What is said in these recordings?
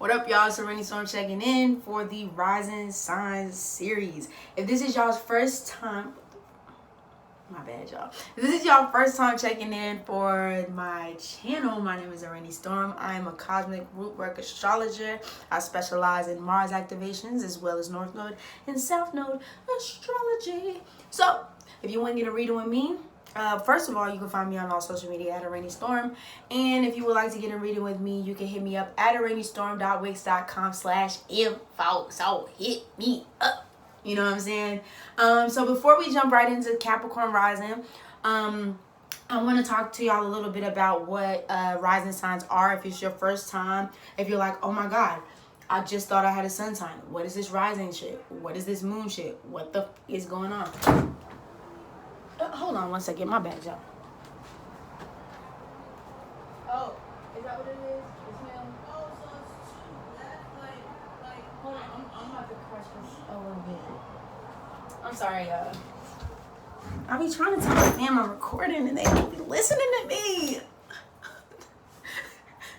What up, y'all? It's araneaestorm checking in for the Rising Signs series. If this is y'all's first time, my bad, y'all. If this is y'all first time checking in for my channel, my name is araneaestorm. I am a cosmic root work astrologer. I specialize in Mars activations as well as North Node and South Node astrology. So, if you want to get a reading with me, first of all, you can find me on all social media at araneaestorm. And if you would like to get a reading with me, you can hit me up at araneaestorm.wix.com/info. So hit me up. You know what I'm saying? So before we jump right into Capricorn rising, I want to talk to y'all a little bit about what rising signs are. If it's your first time, if you're like, oh my God, I just thought I had a sun sign. What is this rising shit? What is this moon shit? What the is going on? Hold on one second. My bad, y'all. Oh, is that what it is? It's him? Oh, so it's two. That's like hold on. I'm about to crush this a little bit. I'm sorry, y'all. I be trying to tell my fam I'm recording and they don't be listening to me.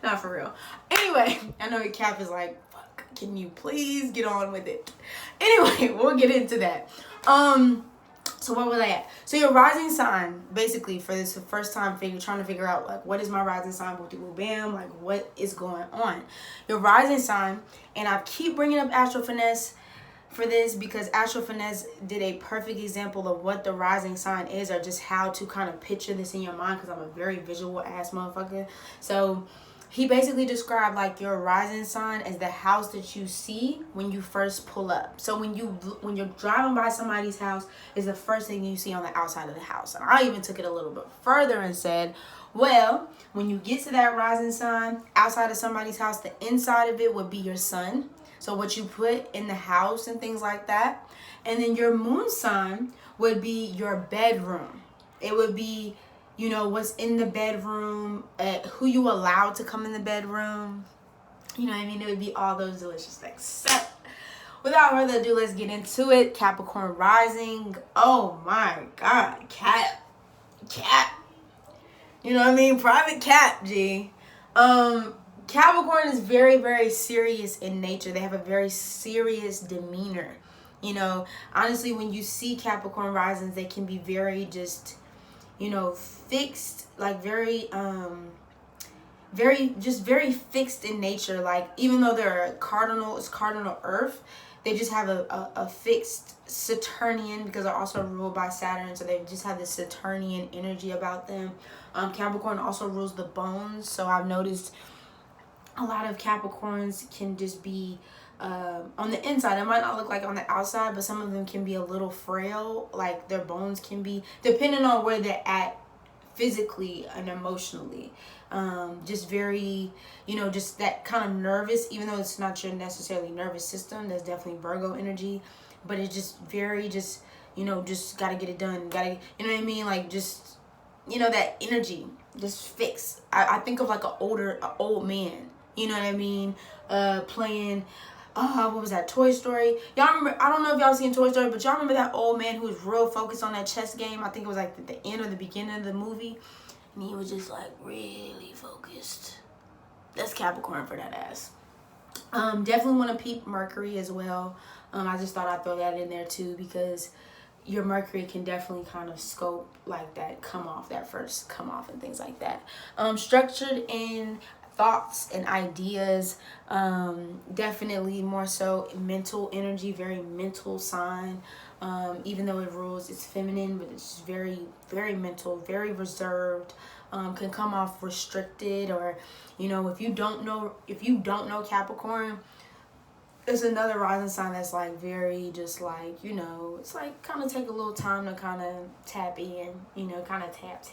Not for real. Anyway, I know your Cap is like, fuck, can you please get on with it? Anyway, we'll get into that. So what was I at? So your rising sign, basically, for this first time trying to figure out, like, what is my rising sign? Bam, like, what is going on? Your rising sign, and I keep bringing up Astro Finesse for this because Astro Finesse did a perfect example of what the rising sign is, or just how to kind of picture this in your mind, because I'm a very visual ass motherfucker. So he basically described like your rising sign as the house that you see when you first pull up. So when you're driving by somebody's house, is the first thing you see on the outside of the house. And I even took it a little bit further and said, well, when you get to that rising sign outside of somebody's house, the inside of it would be your sun. So what you put in the house and things like that. And then your moon sign would be your bedroom. It would be, you know, what's in the bedroom, who you allow to come in the bedroom. You know what I mean? It would be all those delicious things. So, without further ado, let's get into it. Capricorn rising. Oh my God. Cap. You know what I mean? Private Cap, G. Capricorn is very, very serious in nature. They have a very serious demeanor. You know, honestly, when you see Capricorn risings, they can be very just, you know, fixed, like very fixed in nature. Like, even though they're cardinal earth, they just have a fixed Saturnian, because they're also ruled by Saturn. So they just have this Saturnian energy about them. Capricorn also rules the bones. So I've noticed a lot of Capricorns can just be on the inside. It might not look like on the outside, but some of them can be a little frail. Like, their bones can be, depending on where they're at physically and emotionally. Just very, you know, just that kind of nervous, even though it's not your necessarily nervous system. There's definitely Virgo energy, but it's just very, just, you know, just gotta get it done. Gotta, you know what I mean? Like, just, you know, that energy, just fixed. I think of like an old man. You know what I mean? Playing, what was that? Toy Story. Y'all remember? I don't know if y'all seen Toy Story, but y'all remember that old man who was real focused on that chess game? I think it was like the end or the beginning of the movie, and he was just like really focused. That's Capricorn for that ass. Definitely want to peep Mercury as well. I just thought I'd throw that in there too, because your Mercury can definitely kind of scope like that come off and things like that. Structured in thoughts and ideas, definitely more so mental energy, very mental sign. Even though it rules, it's feminine, but it's very, very mental, very reserved. Can come off restricted, or, you know, if you don't know Capricorn, there's another rising sign that's like very just like, you know, it's like kind of take a little time to kind of tap in, you know, kind of tap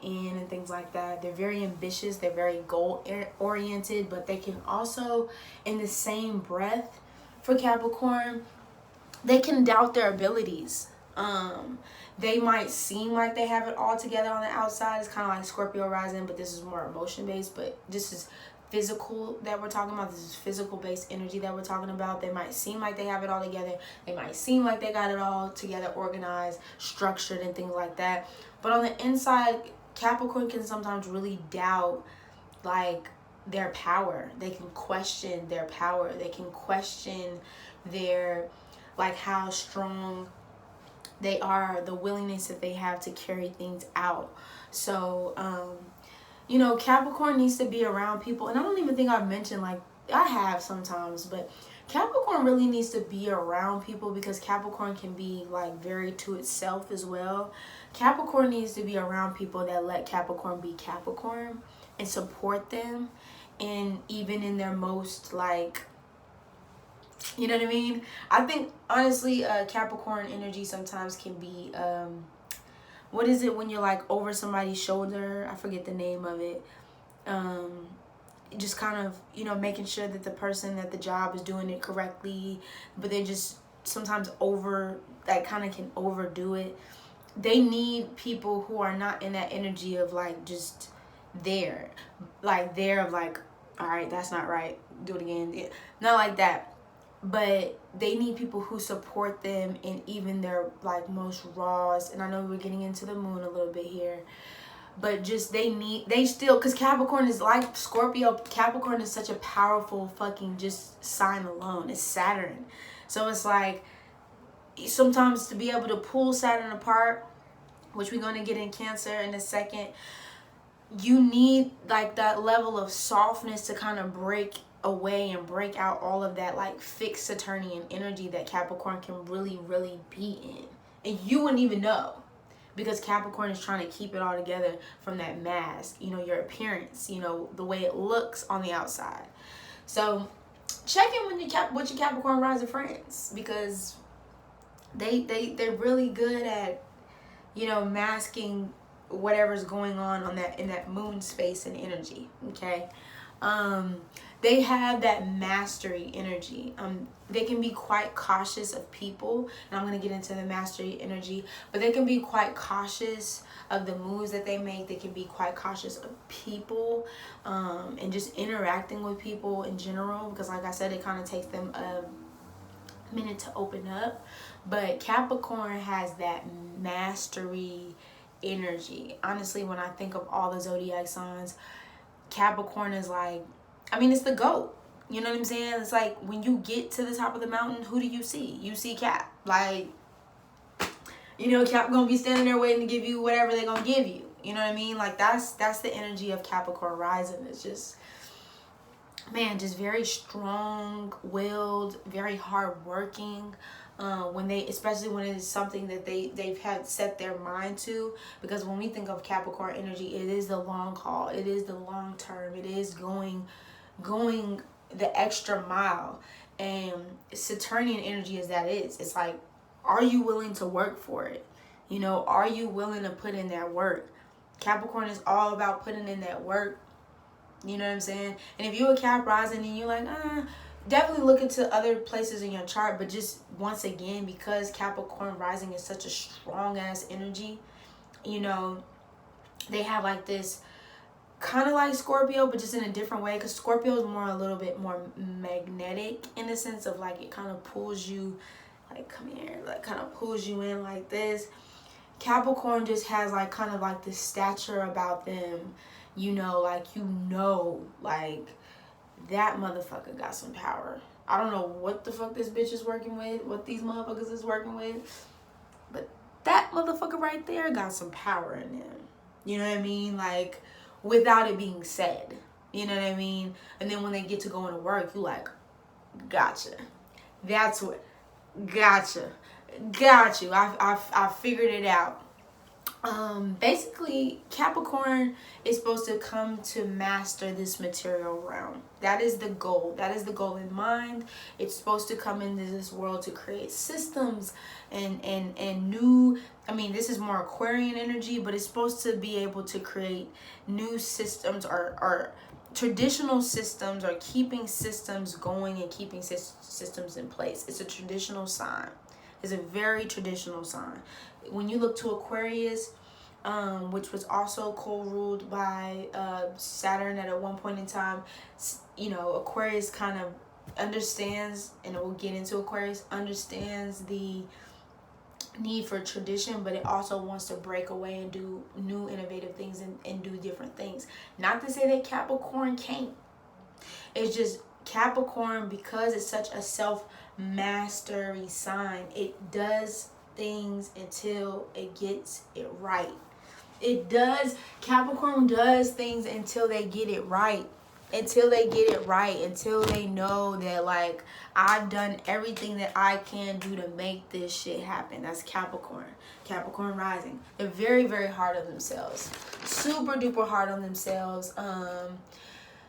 in and things like that. They're very ambitious, they're very goal oriented, but they can also, in the same breath, for Capricorn, they can doubt their abilities. They might seem like they have it all together on the outside. It's kind of like Scorpio rising, but this is more emotion based. But this is physical that we're talking about. This is physical based energy that we're talking about. They might seem like they have it all together. They might seem like they got it all together, organized, structured, and things like that. But on the inside, Capricorn can sometimes really doubt, like, their power. They can question their power. They can question their, like, how strong they are, the willingness that they have to carry things out. So, you know, Capricorn needs to be around people. And I don't even think I've mentioned, like, I have sometimes, but Capricorn really needs to be around people, because Capricorn can be, like, very to itself as well. Capricorn needs to be around people that let Capricorn be Capricorn and support them. And even in their most, like, you know what I mean? I think, honestly, Capricorn energy sometimes can be, what is it when you're, like, over somebody's shoulder? I forget the name of it. Just kind of, you know, making sure that the person at the job is doing it correctly, but they just sometimes kind of can overdo it. They need people who are not in that energy of, like, just there. Like, of, like, all right, that's not right, do it again. Yeah, not like that. But they need people who support them in even their, like, most raws. And I know we're getting into the moon a little bit here, but just they still, because Capricorn is like Scorpio. Capricorn is such a powerful fucking just sign alone. It's Saturn. So it's like, sometimes to be able to pull Saturn apart, which we're going to get in Cancer in a second, you need, like, that level of softness to kind of break away and break out all of that, like, fixed Saturnian energy that Capricorn can really, really be in. And you wouldn't even know, because Capricorn is trying to keep it all together from that mask, you know, your appearance, you know, the way it looks on the outside. So check in with your Capricorn rising friends, because they're really good at, you know, masking whatever's going on that, in that moon space and energy. Okay. They have that mastery energy. They can be quite cautious of people, and I'm going to get into the mastery energy, but they can be quite cautious of the moves that they make. They can be quite cautious of people, and just interacting with people in general, because, like I said, it kind of takes them a minute to open up. But Capricorn has that mastery energy. Honestly, when I think of all the zodiac signs, Capricorn is like, I mean, it's the GOAT. You know what I'm saying? It's like, when you get to the top of the mountain, who do you see? You see Cap. Like, you know, Cap gonna be standing there waiting to give you whatever they're gonna give you. You know what I mean? Like, that's the energy of Capricorn rising. It's just, man, just very strong-willed, very hardworking. Especially when it is something that they've had set their mind to, because when we think of Capricorn energy, it is the long haul, it is the long term, it is going the extra mile. And Saturnian energy is that. It's like, are you willing to work for it? You know, are you willing to put in that work? Capricorn is all about putting in that work. You know what I'm saying? And if you're a Cap rising and you're like, definitely look into other places in your chart. But just, once again, because Capricorn rising is such a strong ass energy, you know, they have, like, this kind of like Scorpio, but just in a different way, because Scorpio is a little bit more magnetic, in the sense of, like, it kind of pulls you, like, come here, like, kind of pulls you in like this. Capricorn just has, like, kind of like this stature about them, you know, like, like, that motherfucker got some power. I don't know what the fuck this bitch is working with, what these motherfuckers is working with, but that motherfucker right there got some power in them. You know what I mean? Like, without it being said. You know what I mean? And then when they get to going to work, you like, gotcha. That's what, gotcha. Got you. I figured it out. Basically, Capricorn is supposed to come to master this material realm. That is the goal. That is the goal in mind. It's supposed to come into this world to create systems and new, I mean, this is more Aquarian energy, but it's supposed to be able to create new systems, or traditional systems, or keeping systems going and keeping systems in place. It's a traditional sign. It's a very traditional sign. When you look to Aquarius, which was also co-ruled by Saturn at one point in time, you know, Aquarius kind of understands, and we'll get into Aquarius, understands the need for tradition, but it also wants to break away and do new innovative things and do different things. Not to say that Capricorn can't. It's just Capricorn, because it's such a self-mastery sign, it does things until it gets it right. It does. Capricorn does things until they get it right. Until they get it right. Until they know that, like, I've done everything that I can do to make this shit happen. That's Capricorn. Capricorn rising. They're very, very hard on themselves. Super duper hard on themselves.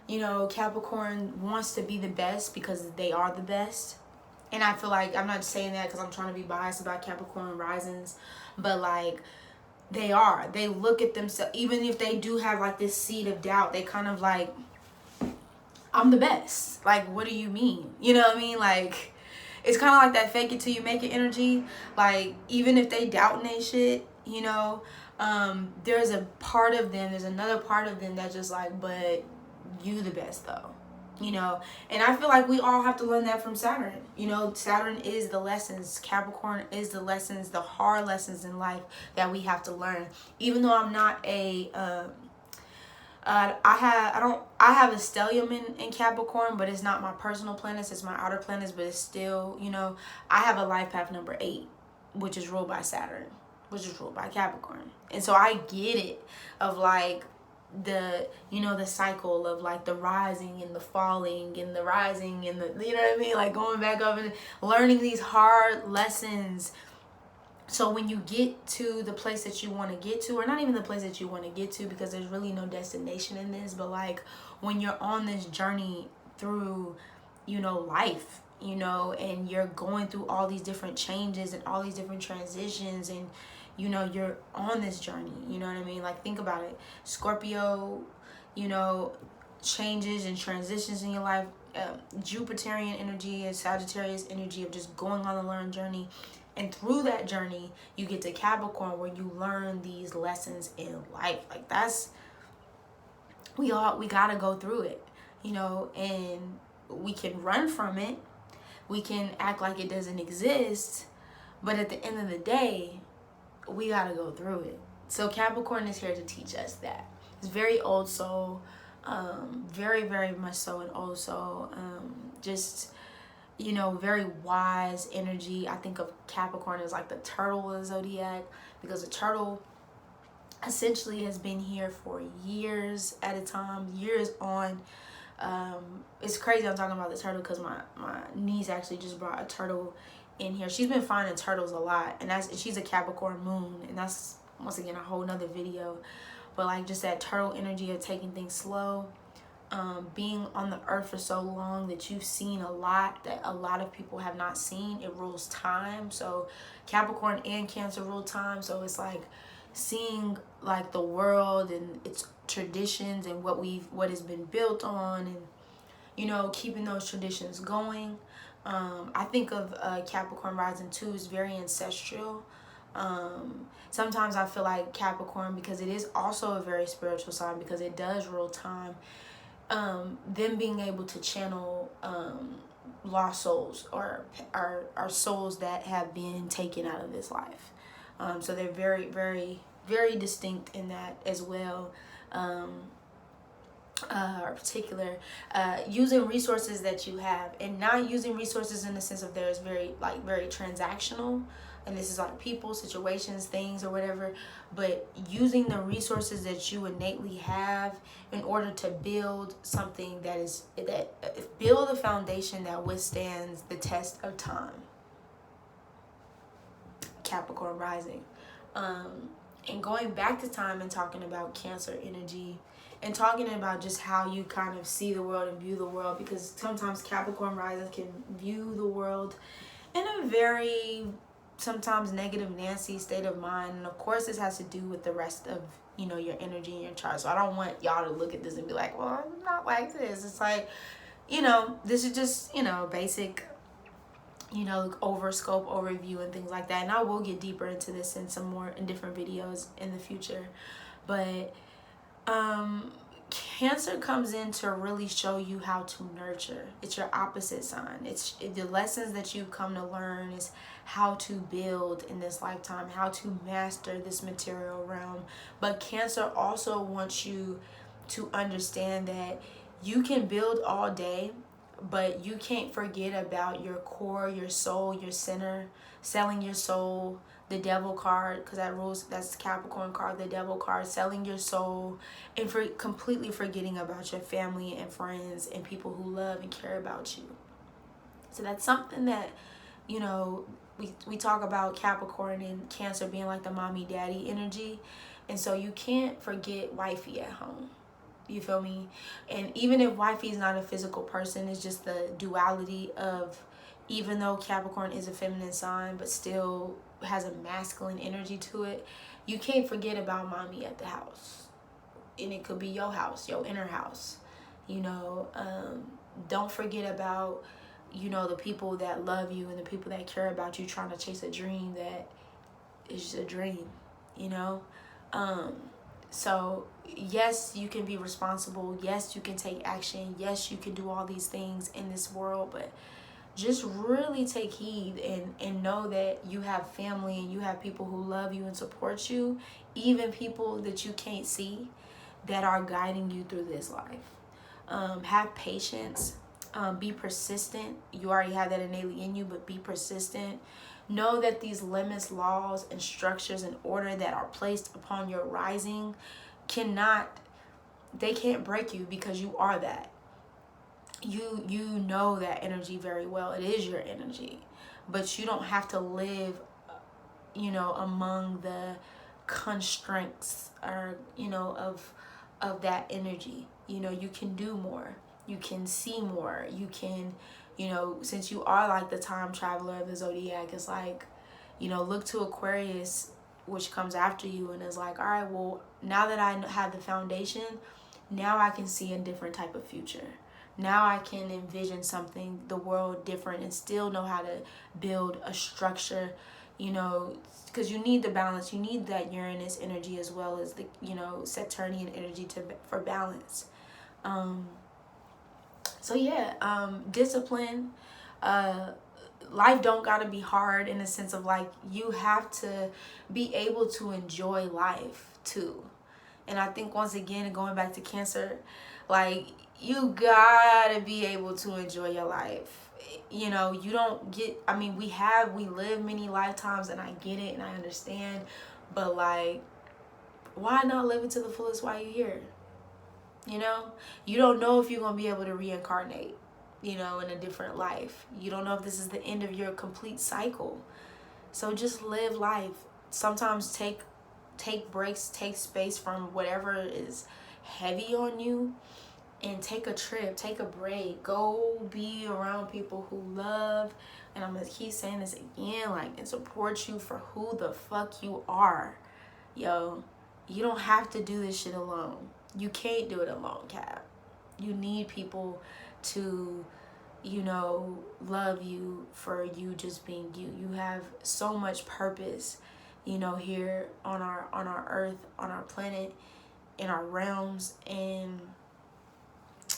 You know, Capricorn wants to be the best because they are the best. And I feel like, I'm not saying that because I'm trying to be biased about Capricorn risings, but like, they look at themselves, even if they do have like this seed of doubt, they kind of like, I'm the best. Like, what do you mean? You know what I mean? Like, it's kind of like that fake it till you make it energy. Like, even if they doubt their shit, you know, there's a part of them, there's another part of them that's just like, but you the best though, you know. And I feel like we all have to learn that from Saturn. You know, Saturn is the lessons. Capricorn is the lessons, the hard lessons in life that we have to learn. Even though I'm not a I have a stellium in Capricorn, but it's not my personal planets, it's my outer planets, but it's still, you know, I have a life path number 8, which is ruled by Saturn, which is ruled by Capricorn. And so I get it, of like the, you know, the cycle of like the rising and the falling and the rising and the, you know what I mean, like going back up and learning these hard lessons. So when you get to the place that you want to get to, or not even the place that you want to get to, because there's really no destination in this, but like when you're on this journey through, you know, life, you know, and you're going through all these different changes and all these different transitions, and you know, you're on this journey, you know what I mean? Like, think about it. Scorpio, you know, changes and transitions in your life. Jupiterian energy and Sagittarius energy of just going on the learn journey. And through that journey, you get to Capricorn, where you learn these lessons in life. Like, that's, we gotta go through it, you know, and we can run from it. We can act like it doesn't exist. But at the end of the day, we gotta go through it. So Capricorn is here to teach us that. It's very old soul, very, very much so an old soul. Just, you know, very wise energy. I think of Capricorn as like the turtle of the zodiac, because the turtle essentially has been here for years at a time, years on. It's crazy I'm talking about the turtle because my niece actually just brought a turtle in here. She's been finding turtles a lot, and she's a Capricorn moon, and that's once again a whole nother video. But like, just that turtle energy of taking things slow, being on the earth for so long that you've seen a lot that a lot of people have not seen. It rules time. So Capricorn and Cancer rule time. So it's like seeing like the world and its traditions and what has been built on, and you know, keeping those traditions going. I think of Capricorn rising too is very ancestral. Sometimes I feel like Capricorn, because it is also a very spiritual sign, because it does rule time, them being able to channel lost souls, or souls that have been taken out of this life. So they're very, very, very distinct in that as well. Or particular, using resources that you have, and not using resources in the sense of there's very transactional, and this is like people, situations, things, or whatever, but using the resources that you innately have in order to build something build a foundation that withstands the test of time. Capricorn rising. And going back to time and talking about Cancer energy, and talking about just how you kind of see the world and view the world, because sometimes Capricorn rising can view the world in a very sometimes negative Nancy state of mind. And of course this has to do with the rest of, you know, your energy in your chart. So I don't want y'all to look at this and be like, well, I'm not like this. It's like, you know, this is just, you know, basic, you know, scope overview and things like that. And I will get deeper into this in different videos in the future. But Cancer comes in to really show you how to nurture. It's your opposite sign. It's the lessons that you come to learn is how to build in this lifetime, how to master this material realm. But Cancer also wants you to understand that You can build all day, but you can't forget about your core, your soul, your center, selling your soul, the devil card, because that's the Capricorn card, the devil card, selling your soul, and for completely forgetting about your family and friends and people who love and care about you. So that's something that, you know, we talk about Capricorn and Cancer being like the mommy daddy energy. And so you can't forget wifey at home. You feel me? And even if wifey is not a physical person, it's just the duality of, even though Capricorn is a feminine sign, but still has a masculine energy to it, you can't forget about mommy at the house. And it could be your house, your inner house. You know, don't forget about, you know, the people that love you and the people that care about you, trying to chase a dream that is just a dream, you know? So yes, you can be responsible. Yes, you can take action. Yes, you can do all these things in this world, but just really take heed and know that you have family and you have people who love you and support you, even people that you can't see that are guiding you through this life. Have patience. Be persistent. You already have that innately in you, but be persistent. Know that these limits, laws, and structures and order that are placed upon your rising they can't break you, because you are that. You know that energy very well. It is your energy. But you don't have to live, you know, among the constraints or, you know, of that energy. You know, you can do more. You can see more. You can, you know, since you are like the time traveler of the zodiac, it's like, you know, look to Aquarius, which comes after you, and is like, all right, well, now that I have the foundation, now I can see a different type of future. Now I can envision something, the world different, and still know how to build a structure, you know, because you need the balance. You need that Uranus energy as well as the, you know, Saturnian energy for balance. So yeah, discipline. Life don't gotta be hard, in the sense of like, you have to be able to enjoy life too. And I think, once again, going back to Cancer, like, you gotta be able to enjoy your life. You know, you don't get, I mean, we live many lifetimes, and I get it and I understand, but like, why not live it to the fullest while you're here? You know, you don't know if you're gonna be able to reincarnate, you know, in a different life. You don't know if this is the end of your complete cycle. So just live life. Sometimes take breaks, take space from whatever is heavy on you, and take a trip, take a break, go be around people who love, and I'm gonna keep saying this again, like, and support you for who the fuck you are. Yo, you don't have to do this shit alone. You can't do it alone, Cap. You need people to, you know, love you for you just being you. You have so much purpose, you know, here on our earth, on our planet, in our realms, and,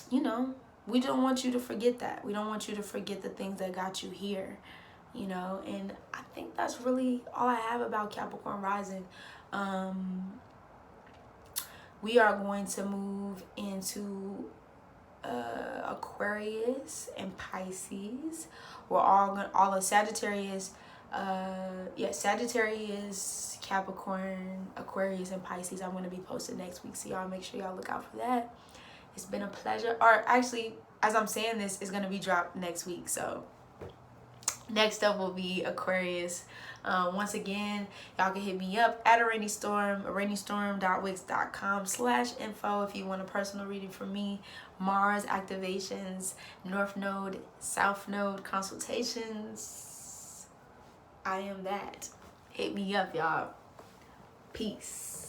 you know, we don't want you to forget that. We don't want you to forget the things that got you here, you know. And I think that's really all I have about Capricorn rising. We are going to move into Aquarius and Pisces. We're all of Sagittarius, Sagittarius, Capricorn, Aquarius, and Pisces. I'm going to be posted next week, so y'all make sure y'all look out for that. It's been a pleasure. Or actually, as I'm saying this, it's going to be dropped next week, so next up will be Aquarius. Once again, y'all can hit me up at araneaestorm, araneaestorm.wix.com/info if you want a personal reading from me. Mars activations, North Node, South Node consultations. I am that. Hit me up, y'all. Peace.